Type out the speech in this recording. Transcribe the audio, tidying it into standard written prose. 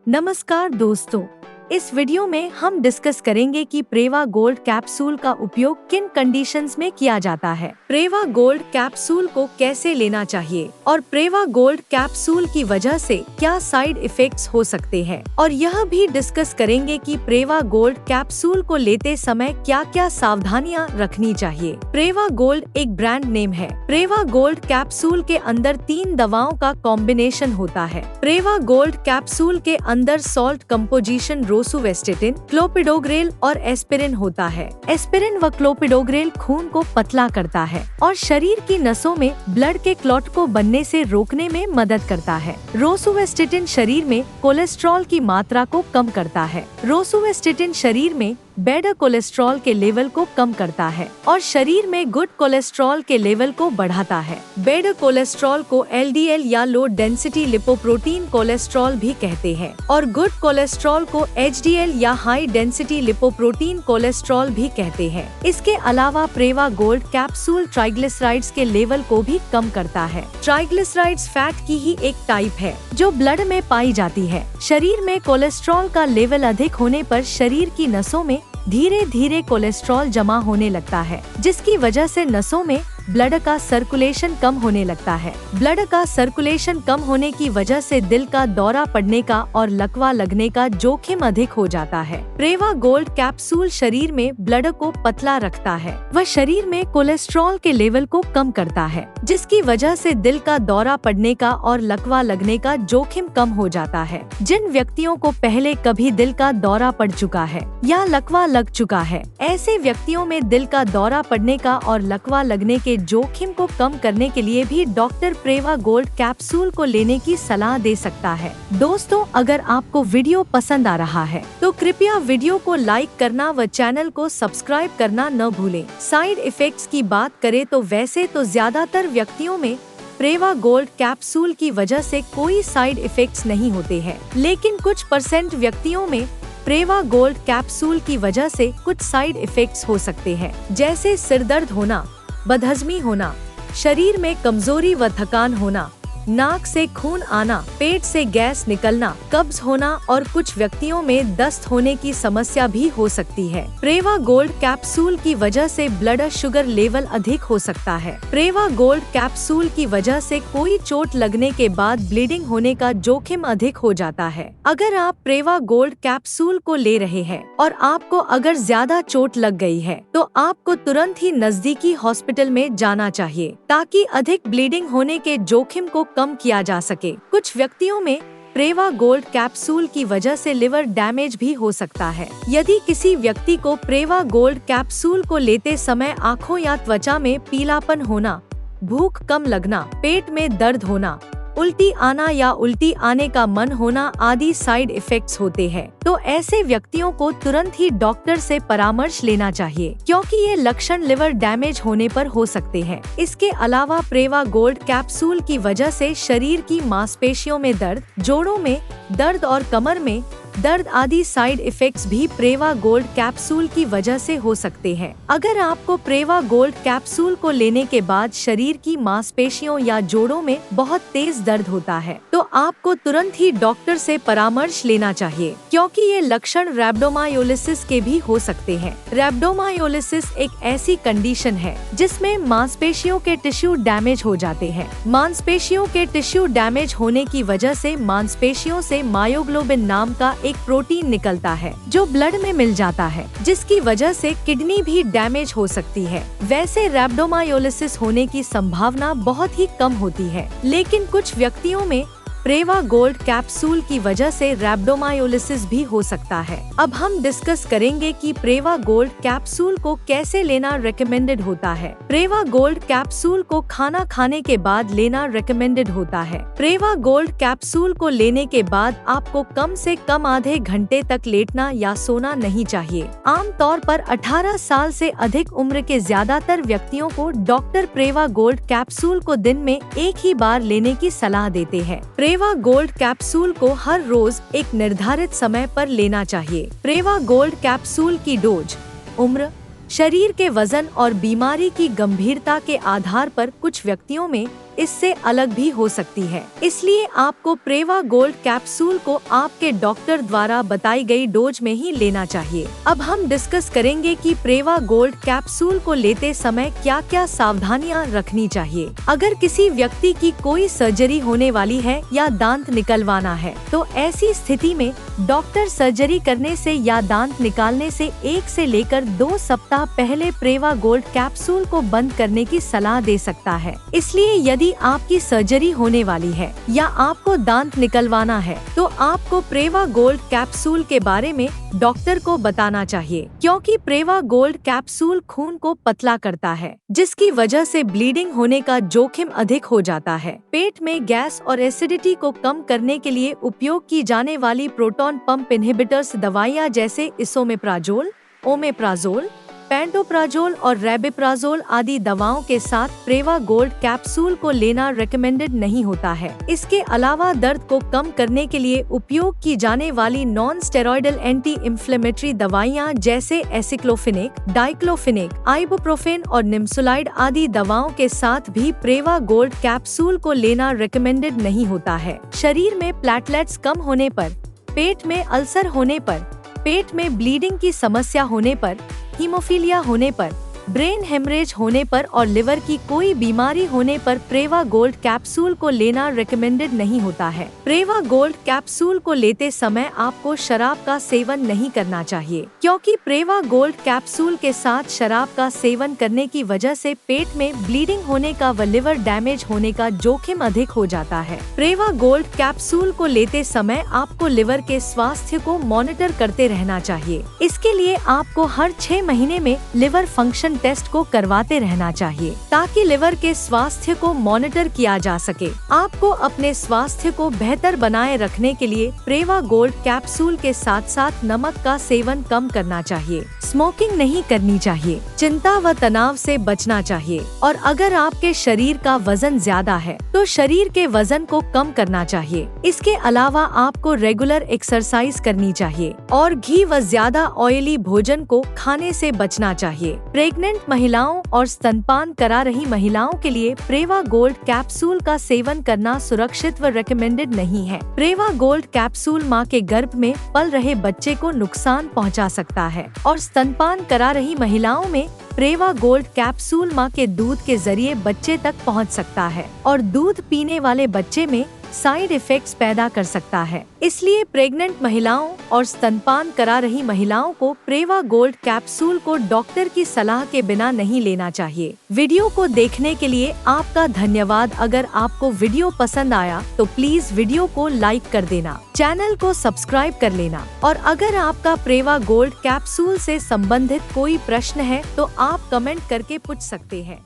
नमस्कार दोस्तों, इस वीडियो में हम डिस्कस करेंगे कि प्रेवा गोल्ड कैप्सूल का उपयोग किन कंडीशंस में किया जाता है, प्रेवा गोल्ड कैप्सूल को कैसे लेना चाहिए और प्रेवा गोल्ड कैप्सूल की वजह से क्या साइड इफेक्ट्स हो सकते हैं, और यह भी डिस्कस करेंगे कि प्रेवा गोल्ड कैप्सूल को लेते समय क्या क्या सावधानियां रखनी चाहिए। प्रेवा गोल्ड एक ब्रांड नेम है। प्रेवा गोल्ड कैप्सूल के अंदर 3 दवाओं का कॉम्बिनेशन होता है। प्रेवा गोल्ड कैप्सूल के अंदर सॉल्ट कंपोजिशन रोसुवेस्टेटिन, क्लोपिडोग्रेल और एस्पिरिन होता है। एस्पिरिन व क्लोपिडोग्रेल खून को पतला करता है और शरीर की नसों में ब्लड के क्लॉट को बनने से रोकने में मदद करता है। रोसुवेस्टेटिन शरीर में कोलेस्ट्रॉल की मात्रा को कम करता है। रोसुवेस्टेटिन शरीर में बैड कोलेस्ट्रॉल के लेवल को कम करता है और शरीर में गुड कोलेस्ट्रॉल के लेवल को बढ़ाता है। बैड कोलेस्ट्रॉल को LDL या लो डेंसिटी लिपोप्रोटीन कोलेस्ट्रॉल भी कहते हैं और गुड कोलेस्ट्रॉल को HDL या हाई डेंसिटी लिपोप्रोटीन कोलेस्ट्रॉल भी कहते हैं। इसके अलावा प्रेवा गोल्ड कैप्सूल ट्राइग्लिसराइड्स के लेवल को भी कम करता है। ट्राइग्लिसराइड्स फैट की ही एक टाइप है जो ब्लड में पाई जाती है। शरीर में कोलेस्ट्रॉल का लेवल अधिक होने पर शरीर की नसों में धीरे धीरे कोलेस्ट्रॉल जमा होने लगता है, जिसकी वजह से नसों में ब्लड का सर्कुलेशन कम होने लगता है। ब्लड का सर्कुलेशन कम होने की वजह से दिल का दौरा पड़ने का और लकवा लगने का जोखिम अधिक हो जाता है। प्रेवा गोल्ड कैप्सूल शरीर में ब्लड को पतला रखता है व शरीर में कोलेस्ट्रॉल के लेवल को कम करता है, जिसकी वजह से दिल का दौरा पड़ने का और लकवा लगने का जोखिम कम हो जाता है। जिन व्यक्तियों को पहले कभी दिल का दौरा पड़ चुका है या लकवा लग चुका है, ऐसे व्यक्तियों में दिल का दौरा पड़ने का और लकवा लगने के जोखिम को कम करने के लिए भी डॉक्टर प्रेवा गोल्ड कैप्सूल को लेने की सलाह दे सकता है। दोस्तों, अगर आपको वीडियो पसंद आ रहा है तो कृपया वीडियो को लाइक करना व चैनल को सब्सक्राइब करना न भूलें। साइड इफेक्ट्स की बात करें तो वैसे तो ज्यादातर व्यक्तियों में प्रेवा गोल्ड कैप्सूल की वजह से कोई साइड इफेक्ट्स नहीं होते हैं, लेकिन कुछ % व्यक्तियों में प्रेवा गोल्ड कैप्सूल की वजह से कुछ साइड इफेक्ट्स हो सकते हैं, जैसे सिर दर्द होना, बदहजमी होना, शरीर में कमजोरी व थकान होना, नाक से खून आना, पेट से गैस निकलना, कब्ज होना और कुछ व्यक्तियों में दस्त होने की समस्या भी हो सकती है। प्रेवा गोल्ड कैप्सूल की वजह से ब्लड शुगर लेवल अधिक हो सकता है। प्रेवा गोल्ड कैप्सूल की वजह से कोई चोट लगने के बाद ब्लीडिंग होने का जोखिम अधिक हो जाता है। अगर आप प्रेवा गोल्ड कैप्सूल को ले रहे हैं और आपको अगर ज्यादा चोट लग गई है तो आपको तुरंत ही नजदीकी हॉस्पिटल में जाना चाहिए ताकि अधिक ब्लीडिंग होने के जोखिम को कम किया जा सके। कुछ व्यक्तियों में प्रेवा गोल्ड कैप्सूल की वजह से लिवर डैमेज भी हो सकता है। यदि किसी व्यक्ति को प्रेवा गोल्ड कैप्सूल को लेते समय आँखों या त्वचा में पीलापन होना, भूख कम लगना, पेट में दर्द होना, उल्टी आना या उल्टी आने का मन होना आदि साइड इफेक्ट्स होते हैं, तो ऐसे व्यक्तियों को तुरंत ही डॉक्टर से परामर्श लेना चाहिए, क्योंकि ये लक्षण लिवर डैमेज होने पर हो सकते हैं। इसके अलावा प्रेवा गोल्ड कैप्सूल की वजह से शरीर की मांसपेशियों में दर्द, जोड़ों में दर्द और कमर में दर्द आदि साइड इफेक्ट्स भी प्रेवा गोल्ड कैप्सूल की वजह से हो सकते हैं। अगर आपको प्रेवा गोल्ड कैप्सूल को लेने के बाद शरीर की मांसपेशियों या जोड़ों में बहुत तेज दर्द होता है तो आपको तुरंत ही डॉक्टर से परामर्श लेना चाहिए, क्योंकि ये लक्षण रैब्डोमायोलिसिस के भी हो सकते हैं। रैब्डोमायोलिसिस एक ऐसी कंडीशन है जिसमें मांसपेशियों के टिश्यू डैमेज हो जाते हैं। मांसपेशियों के टिश्यू डैमेज होने की वजह से मांसपेशियों से मायोग्लोबिन नाम का एक प्रोटीन निकलता है जो ब्लड में मिल जाता है, जिसकी वजह से किडनी भी डैमेज हो सकती है। वैसे रैब्डोमायोलिसिस होने की संभावना बहुत ही कम होती है, लेकिन कुछ व्यक्तियों में प्रेवा गोल्ड कैप्सूल की वजह से रैब्डोमायोलिसिस भी हो सकता है। अब हम डिस्कस करेंगे कि प्रेवा गोल्ड कैप्सूल को कैसे लेना रिकमेंडेड होता है। प्रेवा गोल्ड कैप्सूल को खाना खाने के बाद लेना रिकमेंडेड होता है। प्रेवा गोल्ड कैप्सूल को लेने के बाद आपको कम से कम आधे घंटे तक लेटना या सोना नहीं चाहिए। आमतौर पर 18 साल से अधिक उम्र के ज्यादातर व्यक्तियों को डॉक्टर प्रेवा गोल्ड कैप्सूल को दिन में एक ही बार लेने की सलाह देते हैं। प्रेवा गोल्ड कैप्सूल को हर रोज एक निर्धारित समय पर लेना चाहिए। प्रेवा गोल्ड कैप्सूल की डोज, उम्र, शरीर के वजन और बीमारी की गंभीरता के आधार पर कुछ व्यक्तियों में इससे अलग भी हो सकती है। इसलिए आपको प्रेवा गोल्ड कैप्सूल को आपके डॉक्टर द्वारा बताई गई डोज में ही लेना चाहिए। अब हम डिस्कस करेंगे कि प्रेवा गोल्ड कैप्सूल को लेते समय क्या क्या सावधानियां रखनी चाहिए। अगर किसी व्यक्ति की कोई सर्जरी होने वाली है या दांत निकलवाना है, तो ऐसी स्थिति में डॉक्टर सर्जरी करने से या दांत निकालने से 1 से लेकर 2 सप्ताह पहले प्रेवा गोल्ड कैप्सूल को बंद करने की सलाह दे सकता है। इसलिए यदि आपकी सर्जरी होने वाली है या आपको दांत निकलवाना है, तो आपको प्रेवा गोल्ड कैप्सूल के बारे में डॉक्टर को बताना चाहिए, क्योंकि प्रेवा गोल्ड कैप्सूल खून को पतला करता है, जिसकी वजह से ब्लीडिंग होने का जोखिम अधिक हो जाता है। पेट में गैस और एसिडिटी को कम करने के लिए उपयोग की जाने वाली प्रोटॉन पंप इनहिबिटर्स दवाइयाँ जैसे इसोमेप्राजोल, ओमेप्राजोल, पेंटोप्राजोल और रेबिप्राजोल आदि दवाओं के साथ प्रेवा गोल्ड कैप्सूल को लेना रेकमेंडेड नहीं होता है। इसके अलावा दर्द को कम करने के लिए उपयोग की जाने वाली नॉन स्टेरॉयडल एंटी इंफ्लेमेटरी दवाइयाँ जैसे एसिक्लोफिनेक, डाइक्लोफिनेक, आइबुप्रोफेन और निम्सुलाइड आदि दवाओं के साथ भी प्रेवा गोल्ड कैप्सूल को लेना रेकमेंडेड नहीं होता है। शरीर में प्लेटलेट्स कम होने पर, पेट में अल्सर होने पर, पेट में ब्लीडिंग की समस्या होने पर, हीमोफीलिया होने पर, ब्रेन हेमरेज होने पर और लिवर की कोई बीमारी होने पर प्रेवा गोल्ड कैप्सूल को लेना रेकमेंडेड नहीं होता है। प्रेवा गोल्ड कैप्सूल को लेते समय आपको शराब का सेवन नहीं करना चाहिए, क्योंकि प्रेवा गोल्ड कैप्सूल के साथ शराब का सेवन करने की वजह से पेट में ब्लीडिंग होने का व लिवर डैमेज होने का जोखिम अधिक हो जाता है। प्रेवा गोल्ड कैप्सूल को लेते समय आपको लिवर के स्वास्थ्य को मॉनिटर करते रहना चाहिए। इसके लिए आपको हर 6 महीने में लिवर फंक्शन टेस्ट को करवाते रहना चाहिए, ताकि लिवर के स्वास्थ्य को मॉनिटर किया जा सके। आपको अपने स्वास्थ्य को बेहतर बनाए रखने के लिए प्रेवा गोल्ड कैप्सूल के साथ साथ नमक का सेवन कम करना चाहिए, स्मोकिंग नहीं करनी चाहिए, चिंता व तनाव से बचना चाहिए और अगर आपके शरीर का वजन ज्यादा है तो शरीर के वजन को कम करना चाहिए। इसके अलावा आपको रेगुलर एक्सरसाइज करनी चाहिए और घी व ज्यादा ऑयली भोजन को खाने से बचना चाहिए। प्रेग्नेंट महिलाओं और स्तनपान करा रही महिलाओं के लिए प्रेवा गोल्ड कैप्सूल का सेवन करना सुरक्षित व रेकमेंडेड नहीं है। प्रेवा गोल्ड कैप्सूल मां के गर्भ में पल रहे बच्चे को नुकसान पहुंचा सकता है और स्तनपान करा रही महिलाओं में प्रेवा गोल्ड कैप्सूल मां के दूध के जरिए बच्चे तक पहुंच सकता है और दूध पीने वाले बच्चे में साइड इफेक्ट्स पैदा कर सकता है। इसलिए प्रेग्नेंट महिलाओं और स्तनपान करा रही महिलाओं को प्रेवा गोल्ड कैप्सूल को डॉक्टर की सलाह के बिना नहीं लेना चाहिए। वीडियो को देखने के लिए आपका धन्यवाद। अगर आपको वीडियो पसंद आया तो प्लीज वीडियो को लाइक कर देना, चैनल को सब्सक्राइब कर लेना और अगर आपका प्रेवा गोल्ड कैप्सूल से संबंधित कोई प्रश्न है तो आप कमेंट करके पूछ सकते हैं।